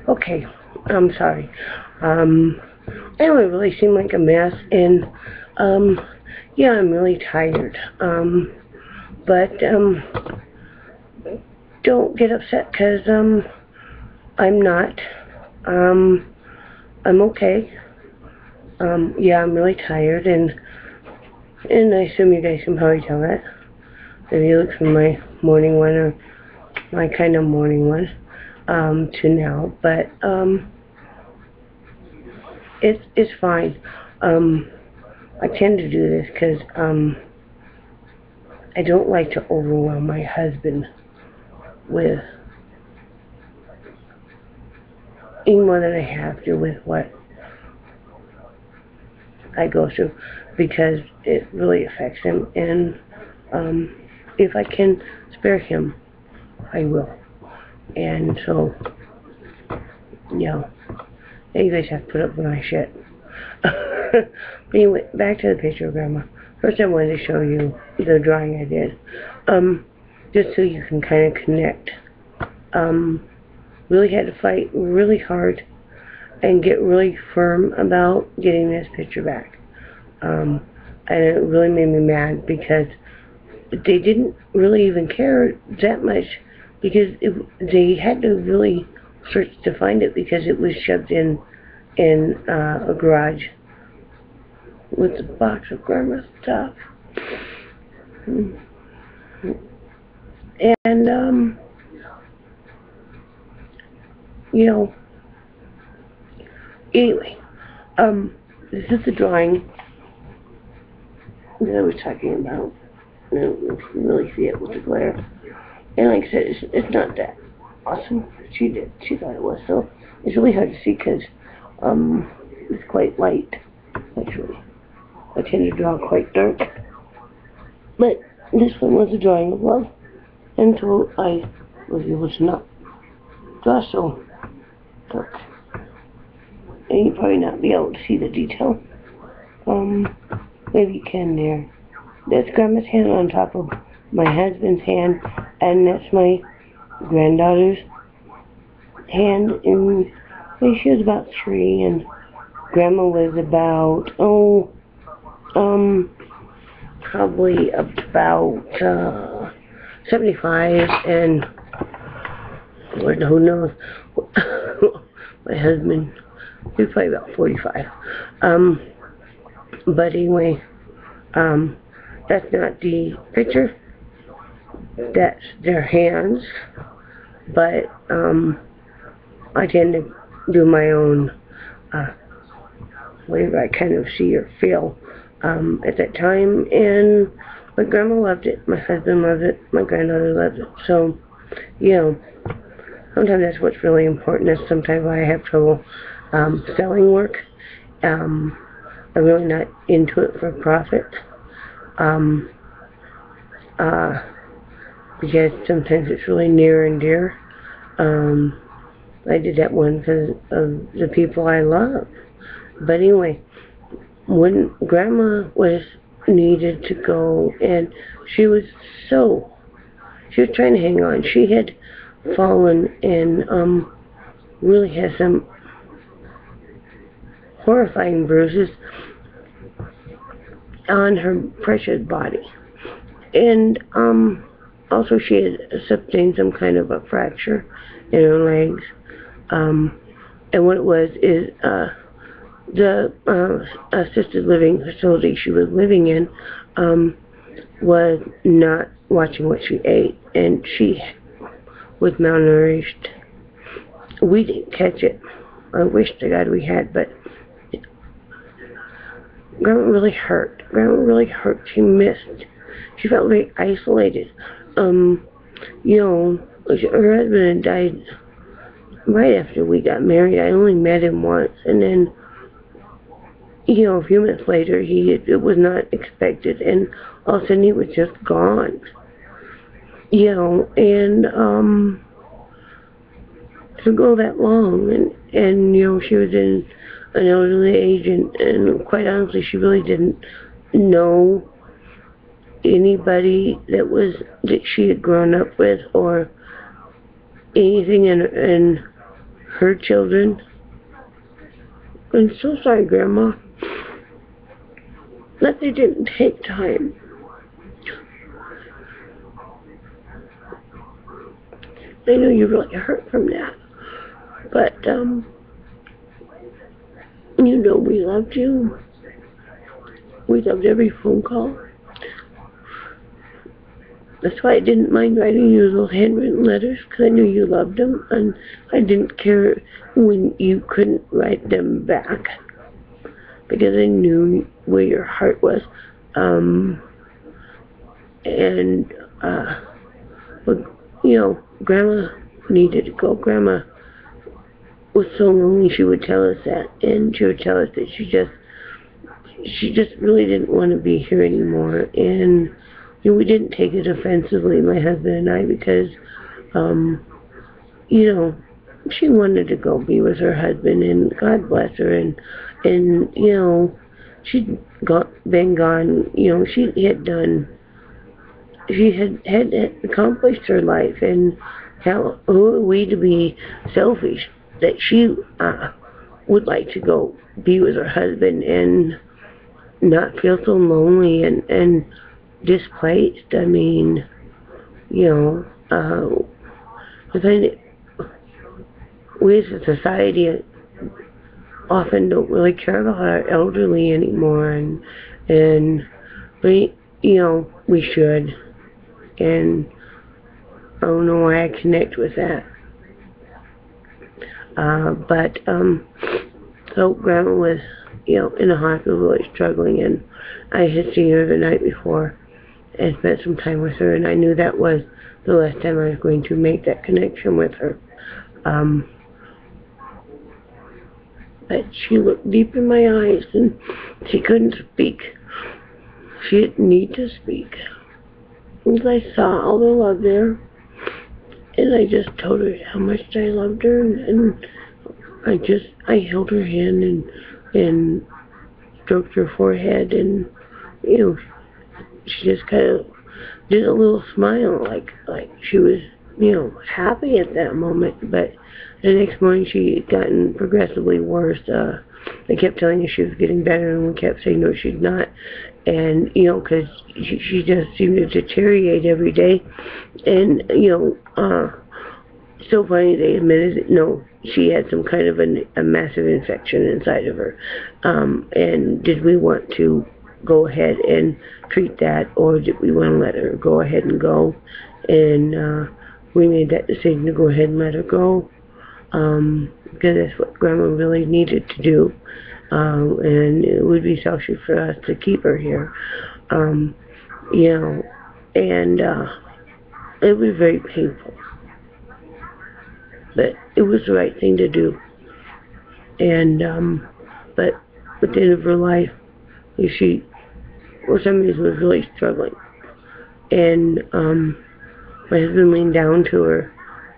Okay, I'm sorry. I know I really seem like a mess, and yeah, I'm really tired. But don't get upset, cause I'm not. Um, I'm okay. Yeah, I'm really tired, and I assume you guys can probably tell that if you look from my morning one or my kind of morning one to now. But it's fine. Um, I tend to do this because I don't like to overwhelm my husband with any more than I have to with what I go through because it really affects him. And if I can spare him, I will. And so, yeah, you guys have to put up with my shit. But anyway, back to the picture of Grandma. First, I wanted to show you the drawing I did, just so you can kind of connect. Really had to fight really hard and get really firm about getting this picture back. And it really made me mad because they didn't really even care that much because they had to really search to find it because it was shoved in a garage with a box of Grandma's stuff. And, you know, anyway, this is the drawing that I was talking about. I don't know if you can really see it with the glare. And like I said, it's not that awesome. She thought it was, so it's really hard to see because it's quite light, actually. I tend to draw quite dark. But this one was a drawing of love, and so I was able to not draw so dark. And you'll probably not be able to see the detail. Maybe you can there. That's Grandma's hand on top of my husband's hand, and that's my granddaughter's hand. And she was about 3, and Grandma was about, probably about 75, and Lord, who knows, my husband, he was probably about 45. But anyway, that's not the picture. That's their hands. But I tend to do my own, whatever I kind of see or feel at that time. And my grandma loved it. My husband loved it. My granddaughter loved it. So, you know, sometimes that's what's really important. Is sometimes I have trouble selling work. I'm really not into it for profit. Because sometimes it's really near and dear. I did that one because of the people I love. But anyway, when Grandma was needed to go, and she was trying to hang on. She had fallen and really has some horrifying bruises on her precious body. And also she had sustained some kind of a fracture in her legs. And what it was is the assisted living facility she was living in was not watching what she ate, and she was malnourished. We didn't catch it. I wish to God we had, but Grandma really hurt. Grandma really hurt. She missed. She felt very isolated. You know, her husband had died right after we got married. I only met him once, and then, you know, a few minutes later, it was not expected, and all of a sudden he was just gone. You know, and to go that long, and you know, she was in an elderly age, and quite honestly, she really didn't know anybody that she had grown up with or anything in her children. I'm so sorry, Grandma, that they didn't take time. I know you really hurt from that, but, you know we loved you. We loved every phone call. That's why I didn't mind writing you those handwritten letters, because I knew you loved them, and I didn't care when you couldn't write them back, because I knew where your heart was. But, you know, Grandma needed to go. Grandma was so lonely, she would tell us that, and she would tell us that she just really didn't want to be here anymore. And you know, we didn't take it offensively, my husband and I, because you know, she wanted to go be with her husband, and God bless her. And you know, she'd been gone. You know, she had accomplished her life, and who are we to be selfish that she would like to go be with her husband and not feel so lonely and displaced. I mean, you know, we as a society often don't really care about our elderly anymore, and we, you know, we should. And I don't know why I connect with that. So Grandma was, you know, in the hospital really struggling, and I had seen her the night before and spent some time with her, and I knew that was the last time I was going to make that connection with her. But she looked deep in my eyes, and she couldn't speak. She didn't need to speak. And I saw all the love there, and I just told her how much I loved her, and I held her hand and stroked her forehead, and you know, she just kind of did a little smile, like she was, you know, happy at that moment. But the next morning she had gotten progressively worse. They kept telling her she was getting better, and we kept saying no, she's not. And you know, because she just seemed to deteriorate every day. And you know, so funny, they admitted that no, she had some kind of a massive infection inside of her. And did we want to go ahead and treat that, or did we want to let her go ahead and go? And we made that decision to go ahead and let her go, because that's what Grandma really needed to do. And it would be selfish for us to keep her here. You know, and it was very painful. But it was the right thing to do. And, but at the end of her life, she, for some reason, was really struggling. And my husband leaned down to her,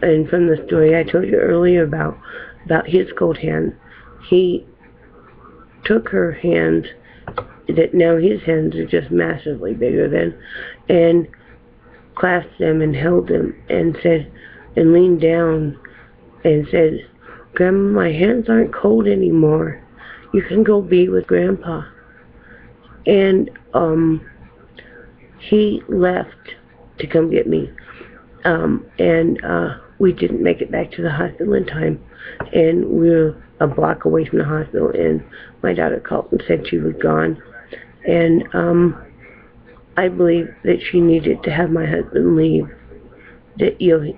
and from the story I told you earlier about his cold hand, he took her hands, that now his hands are just massively bigger than, and clasped them and held them and said, and leaned down and said, Grandma, my hands aren't cold anymore. You can go be with Grandpa. And he left to come get me. And we didn't make it back to the hospital in time. And we were a block away from the hospital, and my daughter called and said she was gone. And I believe that she needed to have my husband leave. That, you know,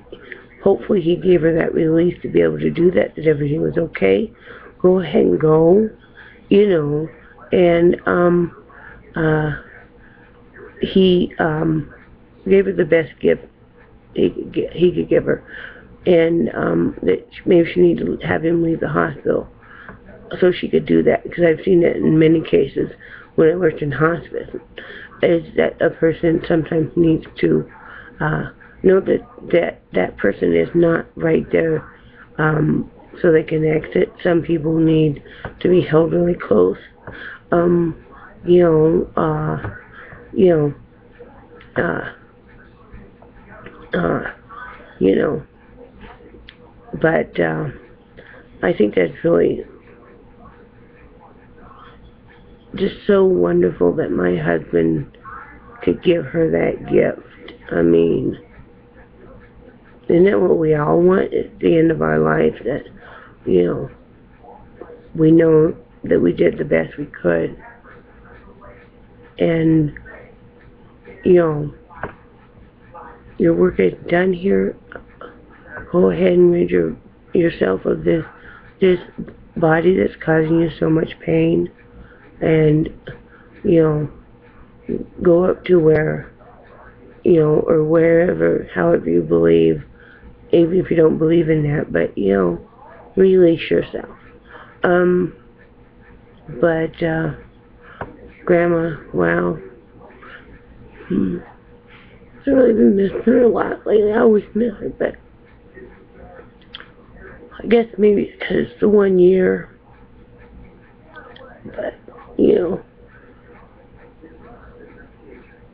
hopefully he gave her that release to be able to do that everything was okay. Go ahead and go, you know. And he gave her the best gift he could give her. And that maybe she needed to have him leave the hospital so she could do that, because I've seen that in many cases when I worked in hospice, is that a person sometimes needs to know that person is not right there, so they can exit. Some people need to be held really close, but I think that's really just so wonderful that my husband could give her that gift. I mean, isn't that what we all want at the end of our life? That, you know, we know that we did the best we could. And, you know, your work is done here. Go ahead and rid yourself of this body that's causing you so much pain. And, you know, go up to where, you know, or wherever, however you believe, even if you don't believe in that, but, you know, release yourself. But Grandma, wow. I've really been missing her a lot lately. I always miss her, but I guess maybe because it's the 1 year. But, you know,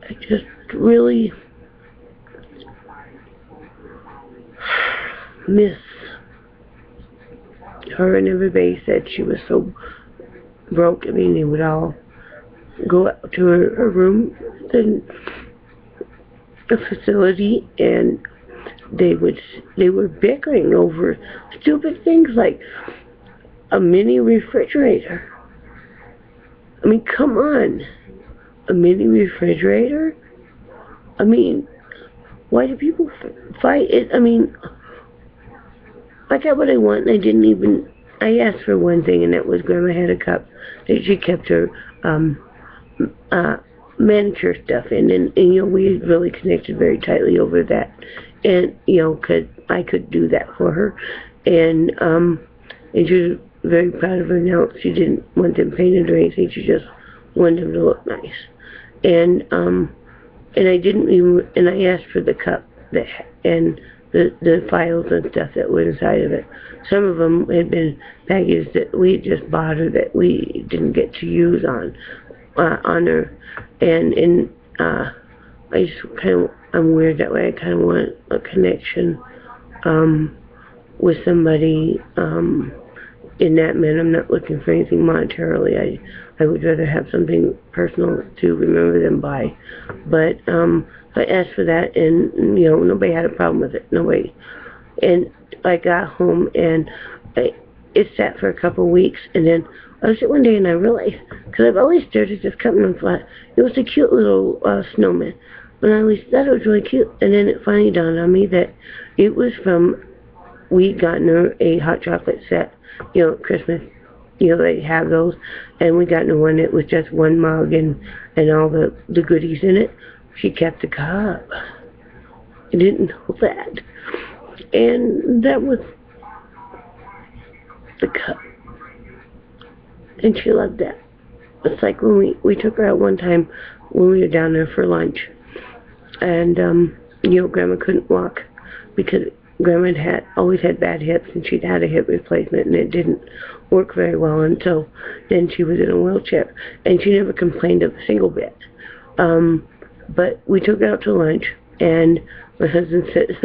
I just really miss her, and everybody said she was so broke. I mean, they would all go up to her room in the facility, and they were bickering over stupid things like a mini refrigerator. I mean, come on. A mini refrigerator? I mean, why do people fight it? I mean, I got what I want, and I asked for one thing, and that was Grandma had a cup that she kept her manicure stuff in, and you know, we really connected very tightly over that, and you know, 'cause I could do that for her, and she was very proud of her nails. She didn't want them painted or anything. She just wanted them to look nice, and I didn't even, and I asked for the cup and the files and stuff that were inside of it. Some of them had been packages that we just bought her that we didn't get to use on her, and I just I'm weird that way. I kind of want a connection with somebody in that manner. I'm not looking for anything monetarily. I would rather have something personal to remember them by. But I asked for that, and you know, nobody had a problem with it. Nobody. And I got home, and it sat for a couple of weeks, and then I was at one day, and I realized, because I've always stared at this cup and thought it was a cute little snowman, and I always thought it was really cute. And then it finally dawned on me that it was from, we'd gotten her a hot chocolate set, you know, at Christmas. You know, they have those, and we got her one that was just one mug and all the goodies in it. She kept the cup. I didn't know that. And that was the cup. And she loved that. It's like when we took her out one time when we were down there for lunch. And, you know, Grandma couldn't walk because Grandma had always had bad hips, and she'd had a hip replacement, and it didn't work very well. And so then she was in a wheelchair, and she never complained of a single bit. But we took her out to lunch, and my husband said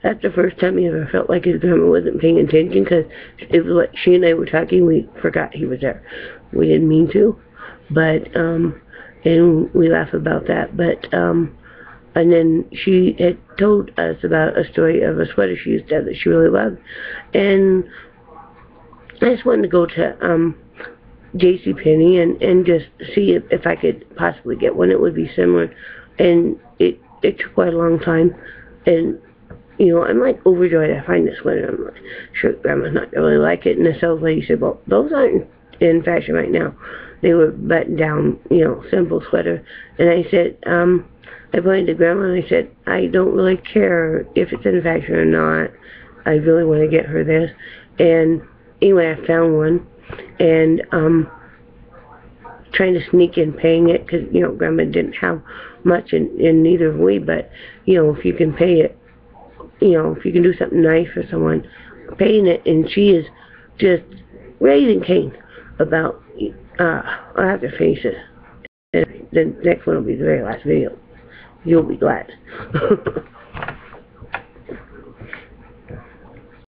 that's the first time he ever felt like his grandma wasn't paying attention, because it was like she and I were talking, we forgot he was there. We didn't mean to, but and we laugh about that. But and then she had told us about a story of a sweater she used to have that she really loved, and I just wanted to go to JCPenney and just see if I could possibly get one. It would be similar, and it took quite a long time, and you know, I'm like overjoyed I find this sweater. I'm like, sure, Grandma's not gonna really like it. And the sales lady said, well, those aren't in fashion right now. They were button down, you know, simple sweater. And I said, I pointed to Grandma and I said, I don't really care if it's in fashion or not. I really want to get her this. And anyway, I found one, and trying to sneak in paying it, because, you know, Grandma didn't have much, and neither have we, but, you know, if you can pay it, you know, if you can do something nice for someone, paying it. And she is just raising Cain about, I'll have to finish it, and the next one will be the very last video. You'll be glad.